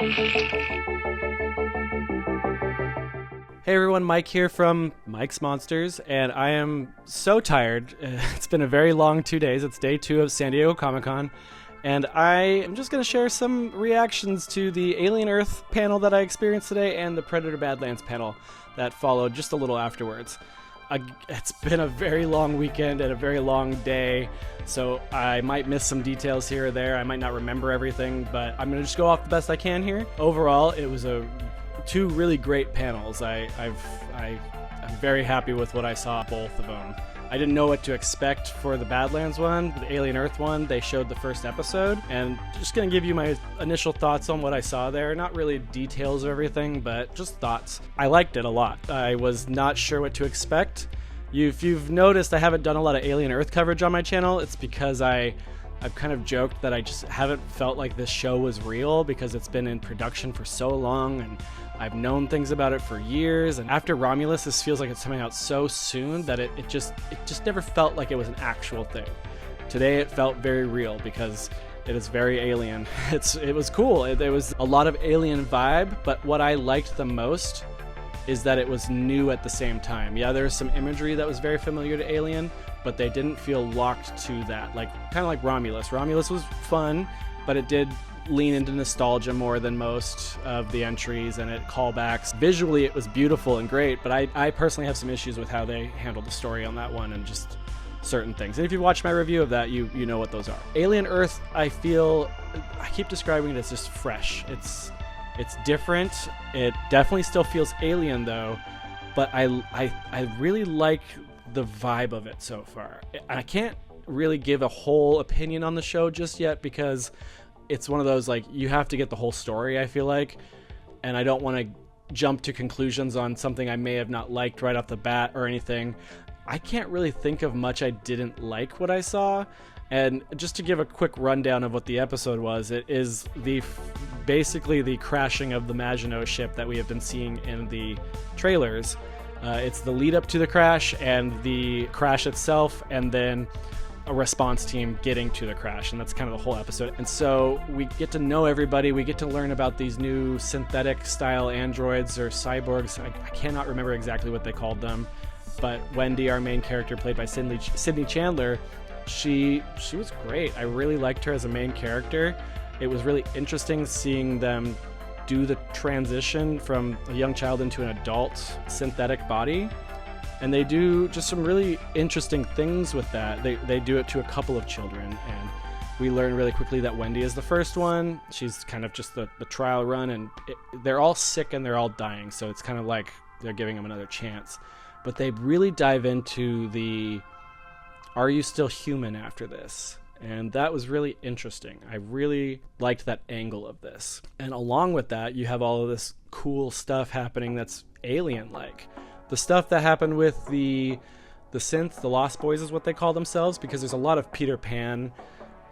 Hey everyone, Mike here from Mike's Monsters, and I am so tired. It's been a very long 2 days. It's day 2 of San Diego Comic-Con, and I am just going to share some reactions to the Alien Earth panel that I experienced today and the Predator Badlands panel that followed just a little afterwards. It's been a very long weekend and a very long day, so I might miss some details here or there. I might not remember everything, but I'm going to just go off the best I can here. Overall, it was two really great panels. I'm very happy with what I saw both of them. I didn't know what to expect for the Badlands one. The Alien Earth one, they showed the first episode, and just gonna give you my initial thoughts on what I saw there. Not really details of everything, but just thoughts. I liked it a lot. I was not sure what to expect. If you've noticed, I haven't done a lot of Alien Earth coverage on my channel. It's because I've kind of joked that I just haven't felt like this show was real because it's been in production for so long, and I've known things about it for years. And after Romulus, this feels like it's coming out so soon that it just never felt like it was an actual thing. Today it felt very real because it is very alien. It was cool. There was a lot of alien vibe, but what I liked the most is that it was new at the same time. Yeah, there's some imagery that was very familiar to Alien, but they didn't feel locked to that. Like kind of like Romulus. Romulus was fun, but it did lean into nostalgia more than most of the entries, and it callbacks. Visually, it was beautiful and great, but I personally have some issues with how they handled the story on that one and just certain things. And if you watch my review of that, you know what those are. Alien Earth, I keep describing it as just fresh. It's different. It definitely still feels alien though, but I really like the vibe of it so far. I can't really give a whole opinion on the show just yet because it's one of those, like, you have to get the whole story, I feel like, and I don't want to jump to conclusions on something I may have not liked right off the bat or anything. I can't really think of much I didn't like what I saw. And just to give a quick rundown of what the episode was, it is basically the crashing of the Maginot ship that we have been seeing in the trailers. It's the lead up to the crash and the crash itself, and then a response team getting to the crash, and that's kind of the whole episode. And so we get to know everybody. We get to learn about these new synthetic style androids or cyborgs. I cannot remember exactly what they called them, but Wendy, our main character, played by Sydney Chandler, she was great. I really liked her as a main character. It was really interesting seeing them do the transition from a young child into an adult synthetic body. And they do just some really interesting things with that. They do it to a couple of children, and we learn really quickly that Wendy is the first one. She's kind of just the trial run, and they're all sick and they're all dying, so it's kind of like they're giving them another chance. But they really dive into the, are you still human after this? And that was really interesting. I really liked that angle of this. And along with that, you have all of this cool stuff happening that's alien-like. The stuff that happened with the synth, the Lost Boys is what they call themselves, because there's a lot of Peter Pan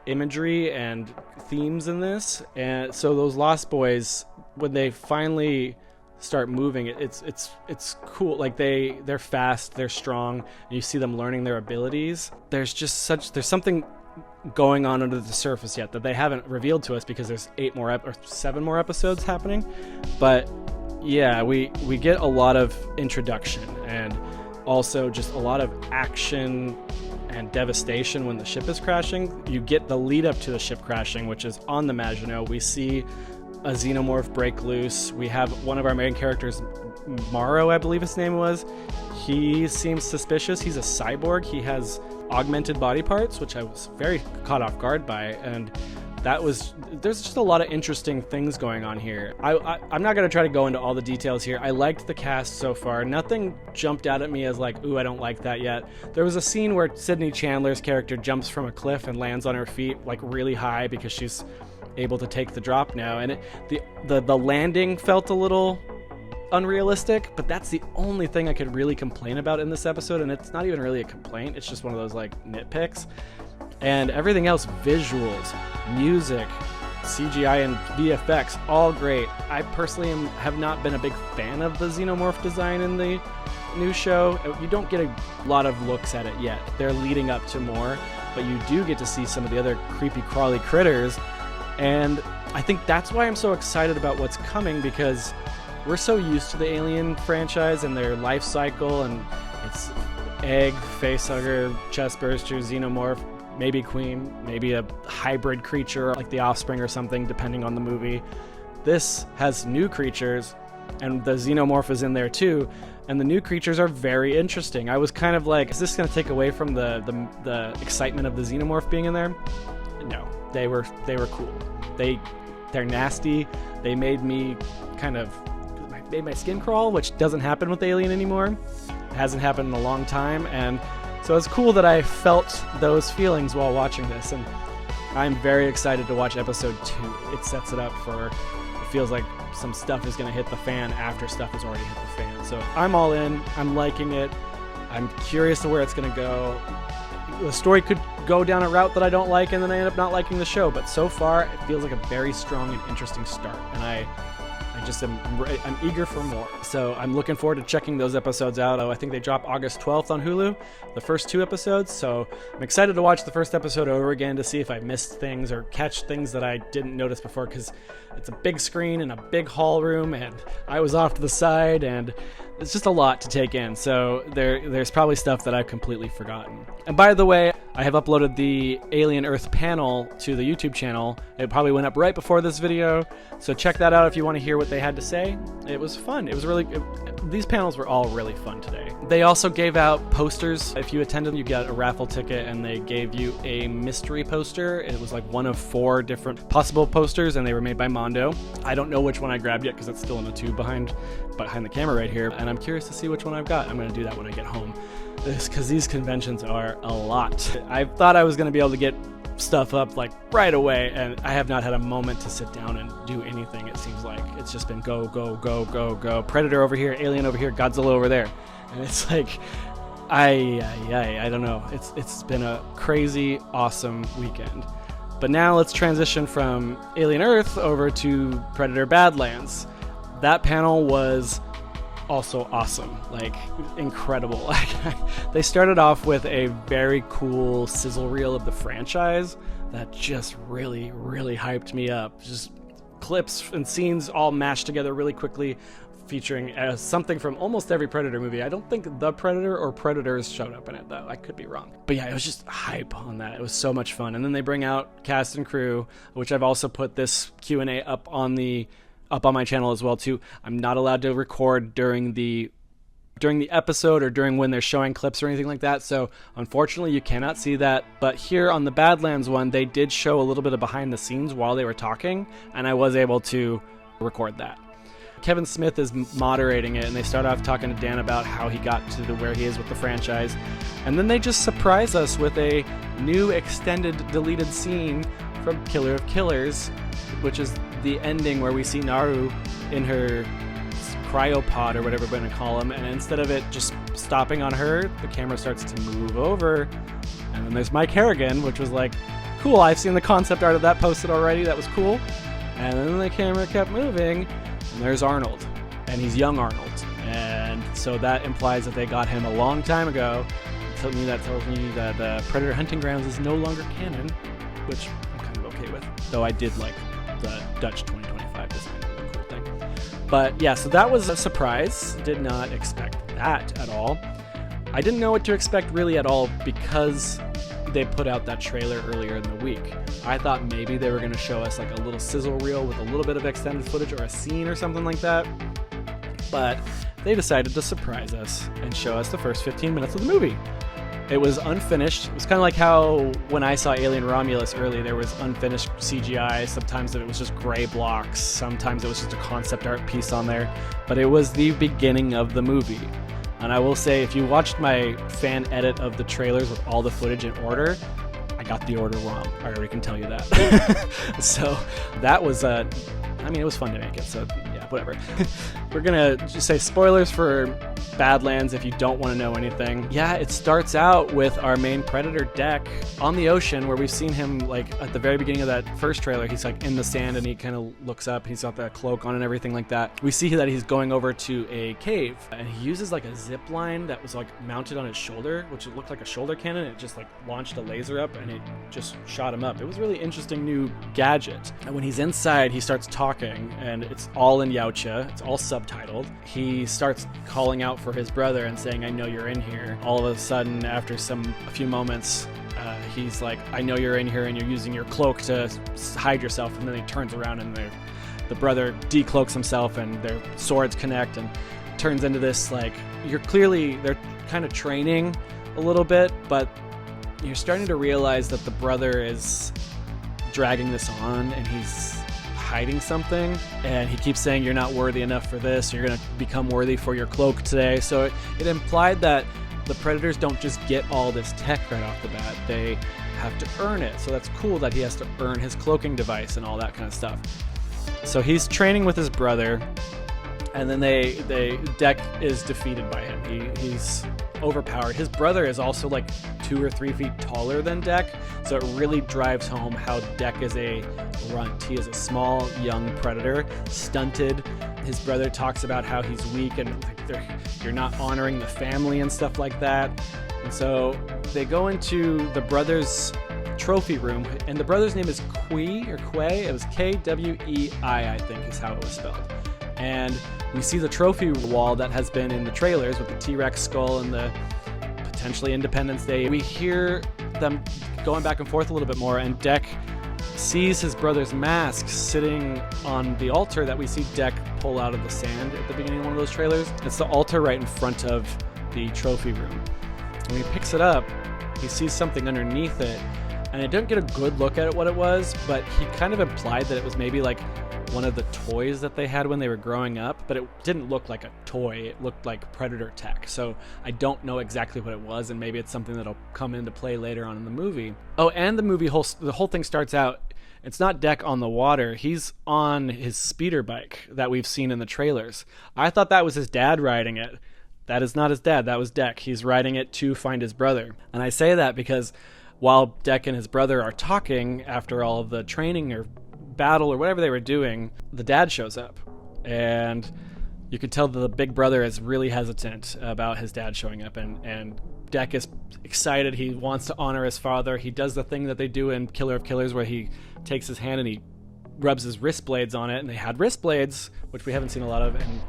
imagery and themes in this. And so those Lost Boys, when they finally start moving, it's cool. Like they're fast, they're strong, and you see them learning their abilities. There's something going on under the surface yet that they haven't revealed to us because there's 7 more episodes happening. But yeah, we get a lot of introduction and also just a lot of action and devastation when the ship is crashing. You get the lead up to the ship crashing, which is on the Maginot. We see a xenomorph break loose. We have one of our main characters, Morrow, I believe his name was. He seems suspicious. He's a cyborg. He has augmented body parts, which I was very caught off guard by, and there's just a lot of interesting things going on here. I'm not going to try to go into all the details here. I liked the cast so far. Nothing jumped out at me as like, ooh, I don't like that yet. There was a scene where Sydney Chandler's character jumps from a cliff and lands on her feet like really high because she's able to take the drop now, and the landing felt a little unrealistic, but that's the only thing I could really complain about in this episode, and it's not even really a complaint. It's just one of those like nitpicks. And everything else, visuals, music, CGI, and VFX, all great. I personally have not been a big fan of the xenomorph design in the new show. You don't get a lot of looks at it yet. They're leading up to more, but you do get to see some of the other creepy crawly critters. And I think that's why I'm so excited about what's coming, because we're so used to the Alien franchise and their life cycle, and it's egg, facehugger, chestburster, xenomorph, maybe queen, maybe a hybrid creature like the Offspring or something, depending on the movie. This has new creatures, and the xenomorph is in there too, and the new creatures are very interesting. I was kind of like, is this going to take away from the excitement of the xenomorph being in there? No, they were cool. They're nasty. They made me made my skin crawl, which doesn't happen with Alien anymore. It hasn't happened in a long time, and so it's cool that I felt those feelings while watching this, and I'm very excited to watch episode 2. It sets it up for, it feels like some stuff is going to hit the fan after stuff has already hit the fan. So I'm all in. I'm liking it. I'm curious to where it's going to go. The story could go down a route that I don't like, and then I end up not liking the show, but so far it feels like a very strong and interesting start, and I'm eager for more. So I'm looking forward to checking those episodes out. I think they drop August 12th on Hulu, the first 2 episodes. So I'm excited to watch the first episode over again to see if I missed things or catch things that I didn't notice before, because it's a big screen and a big hall room, and I was off to the side, and it's just a lot to take in. So there's probably stuff that I've completely forgotten. And by the way, I have uploaded the Alien Earth panel to the YouTube channel. It probably went up right before this video, so check that out if you want to hear what they had to say. It was fun. These panels were all really fun today. They also gave out posters. If you attended, you got a raffle ticket, and they gave you a mystery poster. It was like one of 4 different possible posters, and they were made by Mondo. I don't know which one I grabbed yet, because it's still in a tube behind the camera right here, and I'm curious to see which one I've got. I'm going to do that when I get home, because these conventions are a lot. I thought I was going to be able to get stuff up like right away, and I have not had a moment to sit down and do anything. It seems like it's just been go, go, go, go, go. Predator over here, Alien over here, Godzilla over there, and it's like, I don't know. It's been a crazy, awesome weekend. But now let's transition from Alien Earth over to Predator Badlands. That panel was also awesome, like incredible. They started off with a very cool sizzle reel of the franchise that just really, really hyped me up. Just clips and scenes all mashed together really quickly, featuring something from almost every Predator movie. I don't think the Predator or Predators showed up in it, though. I could be wrong. But yeah, it was just hype on that. It was so much fun. And then they bring out cast and crew, which I've also put this Q&A up on my channel as well too. I'm not allowed to record during the episode or during when they're showing clips or anything like that, so unfortunately you cannot see that. But here on the Badlands one, they did show a little bit of behind the scenes while they were talking, and I was able to record that. Kevin Smith is moderating it, and they start off talking to Dan about how he got to where he is with the franchise, and then they just surprise us with a new extended deleted scene from Killer of Killers, which is the ending where we see Naru in her cryopod or whatever we're going to call him, and instead of it just stopping on her, the camera starts to move over, and then there's Mike Harrigan, which was like, cool, I've seen the concept art of that posted already, that was cool. And then the camera kept moving, and there's Arnold, and he's young Arnold, and so that implies that they got him a long time ago. That tells me that the Predator Hunting Grounds is no longer canon, which I'm kind of okay with, though I did like the Dutch 2025 design, a cool thing. But yeah, so that was a surprise. Did not expect that at all. I didn't know what to expect really at all, because they put out that trailer earlier in the week. I thought maybe they were going to show us like a little sizzle reel with a little bit of extended footage or a scene or something like that, but they decided to surprise us and show us the first 15 minutes of the movie. It was unfinished. It was kind of like how when I saw Alien Romulus early, there was unfinished CGI. Sometimes it was just gray blocks. Sometimes it was just a concept art piece on there. But it was the beginning of the movie. And I will say, if you watched my fan edit of the trailers with all the footage in order, I got the order wrong. I already can tell you that. So that was, it was fun to make it. So yeah, whatever. We're gonna just say spoilers for Badlands if you don't want to know anything. Yeah, it starts out with our main predator, Deck, on the ocean, where we've seen him, like, at the very beginning of that first trailer. He's, like, in the sand, and he kind of looks up. He's got that cloak on and everything like that. We see that he's going over to a cave, and he uses, like, a zip line that was, like, mounted on his shoulder, which looked like a shoulder cannon. It just, like, launched a laser up, and it just shot him up. It was a really interesting new gadget. And when he's inside, he starts talking, and it's all in Yautja. It's all subtitled. He starts calling out for his brother and saying, "I know you're in here." All of a sudden, after a few moments, he's like, "I know you're in here, and you're using your cloak to hide yourself." And then he turns around, and the brother decloaks himself, and their swords connect, and turns into this, like, they're kind of training a little bit, but you're starting to realize that the brother is dragging this on, and he's hiding something, and he keeps saying, "You're not worthy enough for this. You're going to become worthy for your cloak today." So it implied that the predators don't just get all this tech right off the bat. They have to earn it. So that's cool that he has to earn his cloaking device and all that kind of stuff. So he's training with his brother, and then Deck is defeated by him. He's overpowered. His brother is also like 2 or 3 feet taller than Deck, so it really drives home how Deck is a runt. He is a small, young predator, stunted. His brother talks about how he's weak and you're not honoring the family and stuff like that. And so they go into the brother's trophy room, and the brother's name is Quay. It was Kwei, I think is how it was spelled. And we see the trophy wall that has been in the trailers with the T-Rex skull and the potentially Independence Day. We hear them going back and forth a little bit more, and Deck sees his brother's mask sitting on the altar that we see Deck pull out of the sand at the beginning of one of those trailers. It's the altar right in front of the trophy room. When he picks it up, he sees something underneath it, and I didn't get a good look at what it was, but he kind of implied that it was maybe like one of the toys that they had when they were growing up, but it didn't look like a toy. It looked like Predator tech. So I don't know exactly what it was, and maybe it's something that'll come into play later on in the movie. Oh, and the whole thing starts out, it's not Deck on the water. He's on his speeder bike that we've seen in the trailers. I thought that was his dad riding it. That is not his dad. That was Deck. He's riding it to find his brother. And I say that because while Deck and his brother are talking after all of the training or battle or whatever they were doing, the dad shows up, and you can tell that the big brother is really hesitant about his dad showing up, and Deck is excited. He wants to honor his father. He does the thing that they do in Killer of Killers where he takes his hand and he rubs his wrist blades on it, and they had wrist blades, which we haven't seen a lot of, and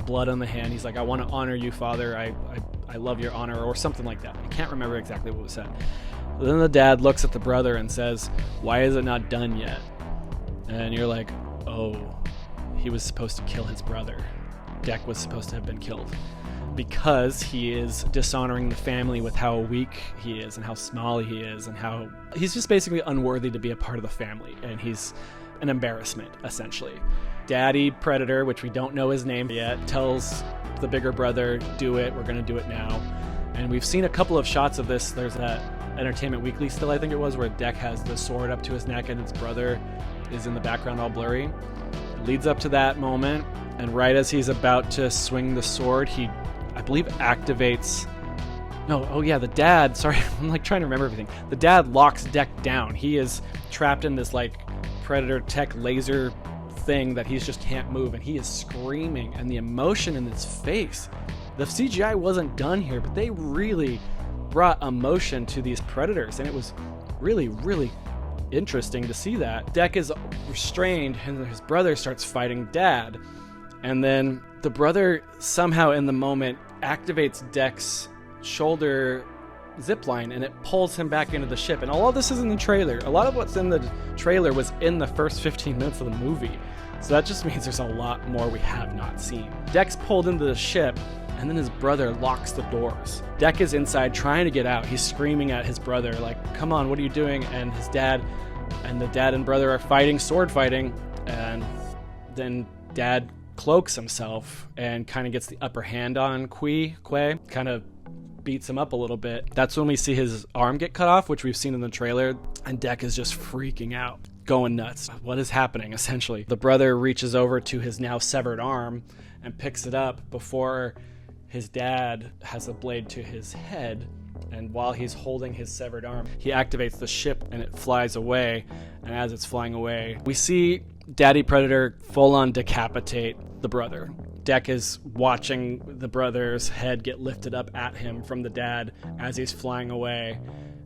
blood on the hand. He's like, "I want to honor you, father. I love your honor," or something like that. I can't remember exactly what was said. But then the dad looks at the brother and says, "Why is it not done yet?" And you're like, oh, he was supposed to kill his brother. Deck was supposed to have been killed because he is dishonoring the family with how weak he is and how small he is, and how he's just basically unworthy to be a part of the family, and he's an embarrassment, essentially. Daddy Predator, which we don't know his name yet, tells the bigger brother, "Do it, we're going to do it now." And we've seen a couple of shots of this. There's that Entertainment Weekly still, I think it was, where Deck has the sword up to his neck and his brother is in the background all blurry. It leads up to that moment, and right as he's about to swing the sword, he, I believe, activates... the dad, sorry, I'm like trying to remember everything. The dad locks Deck down. He is trapped in this like Predator tech laser thing that he just can't move, and he is screaming, and the emotion in his face. The CGI wasn't done here, but they really brought emotion to these predators, and it was really, really interesting to see that. Deck is restrained, and his brother starts fighting Dad, and then the brother somehow in the moment activates Deck's shoulder zipline, and it pulls him back into the ship. And all of this is in the trailer. A lot of what's in the trailer was in the first 15 minutes of the movie, so that just means there's a lot more we have not seen. Deck's pulled into the ship, and then his brother locks the doors. Deck is inside trying to get out. He's screaming at his brother, like, "Come on, what are you doing?" And his dad and the dad and brother are fighting, sword fighting, and then Dad cloaks himself and kind of gets the upper hand on Quay, kind of beats him up a little bit. That's when we see his arm get cut off, which we've seen in the trailer, and Deck is just freaking out. going nuts. What is happening, essentially? The brother reaches over to his now severed arm and picks it up before his dad has a blade to his head. And while he's holding his severed arm, he activates the ship and it flies away. And as it's flying away, we see Daddy Predator full-on decapitate the brother. Dek is watching the brother's head get lifted up at him from the dad as he's flying away.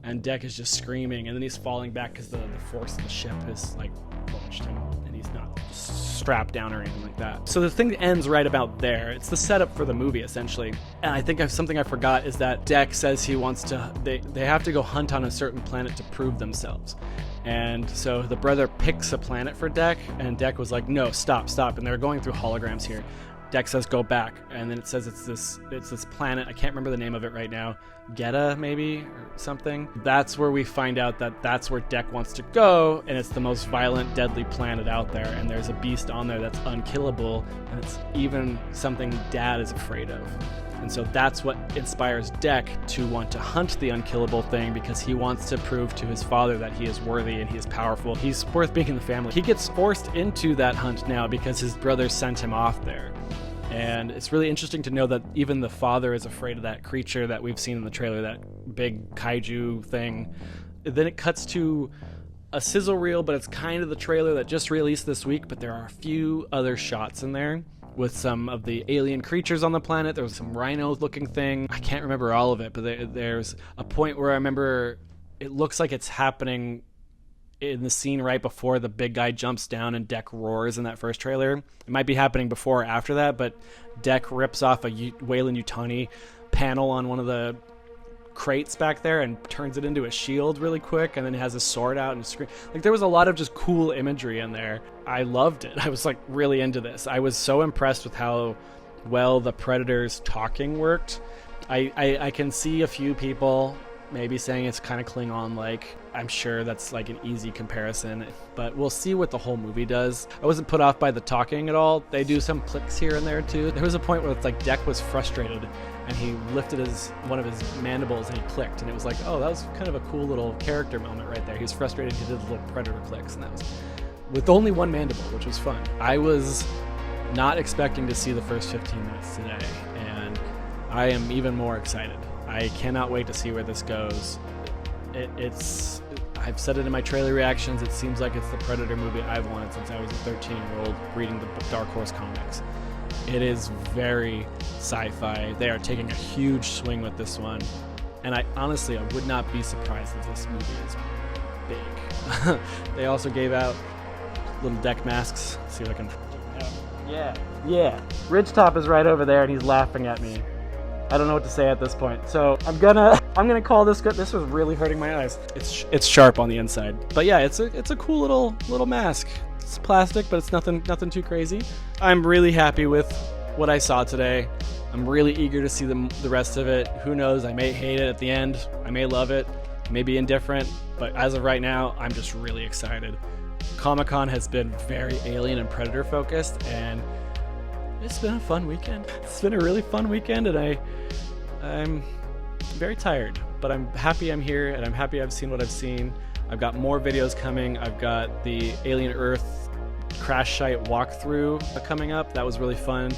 And Dek is just screaming, and then he's falling back because the force of the ship has, like, launched him, and he's not strapped down or anything like that. So the thing ends right about there. It's the setup for the movie, essentially. And I think something I forgot is that Dek says he wants to... They have to go hunt on a certain planet to prove themselves. And so the brother picks a planet for Dek, and Dek was like, no, stop. And they're going through holograms here. Dek says, go back. And then it says it's this planet. I can't remember the name of it right now. Geta, maybe, or something. That's where we find out that that's where Dek wants to go, and it's the most violent, deadly planet out there. And there's a beast on there that's unkillable, and it's even something Dad is afraid of. And so that's what inspires Dek to want to hunt the unkillable thing, because he wants to prove to his father that he is worthy and he is powerful. He's worth being in the family. He gets forced into that hunt now because his brother sent him off there. And it's really interesting to know that even the father is afraid of that creature that we've seen in the trailer, that big kaiju thing. Then it cuts to a sizzle reel, but it's kind of the trailer that just released this week, but there are a few other shots in there with some of the alien creatures on the planet. There was some rhino-looking thing. I can't remember all of it, but there's a point where I remember it looks like it's happening in the scene right before the big guy jumps down and Dek roars in that first trailer. It might be happening before or after that, but Dek rips off a Weyland-Yutani panel on one of the crates back there and turns it into a shield really quick, and then has his sword out and scream. Like, there was a lot of just cool imagery in there. I loved it. I was like really into this. I was so impressed with how well the Predator's talking worked. I can see a few people maybe saying it's kind of Klingon-like. I'm sure that's like an easy comparison, but we'll see what the whole movie does. I wasn't put off by the talking at all. They do some clicks here and there too. There was a point where it's like Dek was frustrated and he lifted one of his mandibles and he clicked, and it was like, oh, that was kind of a cool little character moment right there. He was frustrated, he did the little Predator clicks, and that was with only one mandible, which was fun. I was not expecting to see the first 15 minutes today, and I am even more excited. I cannot wait to see where this goes. I've said it in my trailer reactions, it seems like it's the Predator movie I've wanted since I was a 13-year-old reading the Dark Horse comics. It is very sci-fi. They are taking a huge swing with this one, and I would not be surprised if this movie is big. They also gave out little Dek masks. Let's see if I can... Yeah. Ridgetop is right over there, and he's laughing at me. I don't know what to say at this point, so I'm gonna call this good. This was really hurting my eyes. It's sharp on the inside, but yeah, it's a cool little mask. It's plastic, but it's nothing too crazy. I'm really happy with what I saw today. I'm really eager to see the rest of it. Who knows? I may hate it at the end. I may love it. I may be indifferent, but as of right now, I'm just really excited. Comic-Con has been very Alien and Predator focused, and it's been a fun weekend. It's been a really fun weekend, and I'm very tired, but I'm happy I'm here, and I'm happy I've seen what I've seen. I've got more videos coming. I've got the Alien Earth crash site walkthrough coming up. That was really fun.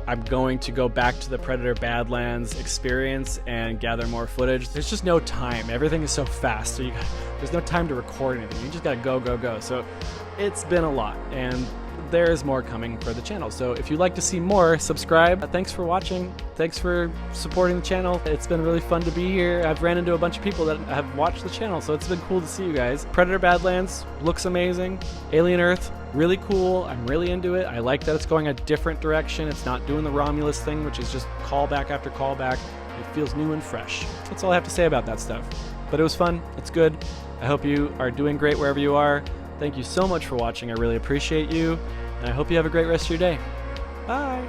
I'm going to go back to the Predator Badlands experience and gather more footage. There's just no time. Everything is so fast, so there's no time to record anything. You just gotta go. So it's been a lot, and there is more coming for the channel. So if you'd like to see more, subscribe. Thanks for watching. Thanks for supporting the channel. It's been really fun to be here. I've ran into a bunch of people that have watched the channel, so it's been cool to see you guys. Predator Badlands looks amazing. Alien Earth, really cool. I'm really into it. I like that it's going a different direction. It's not doing the Romulus thing, which is just callback after callback. It feels new and fresh. That's all I have to say about that stuff. But it was fun. It's good. I hope you are doing great wherever you are. Thank you so much for watching. I really appreciate you. And I hope you have a great rest of your day. Bye.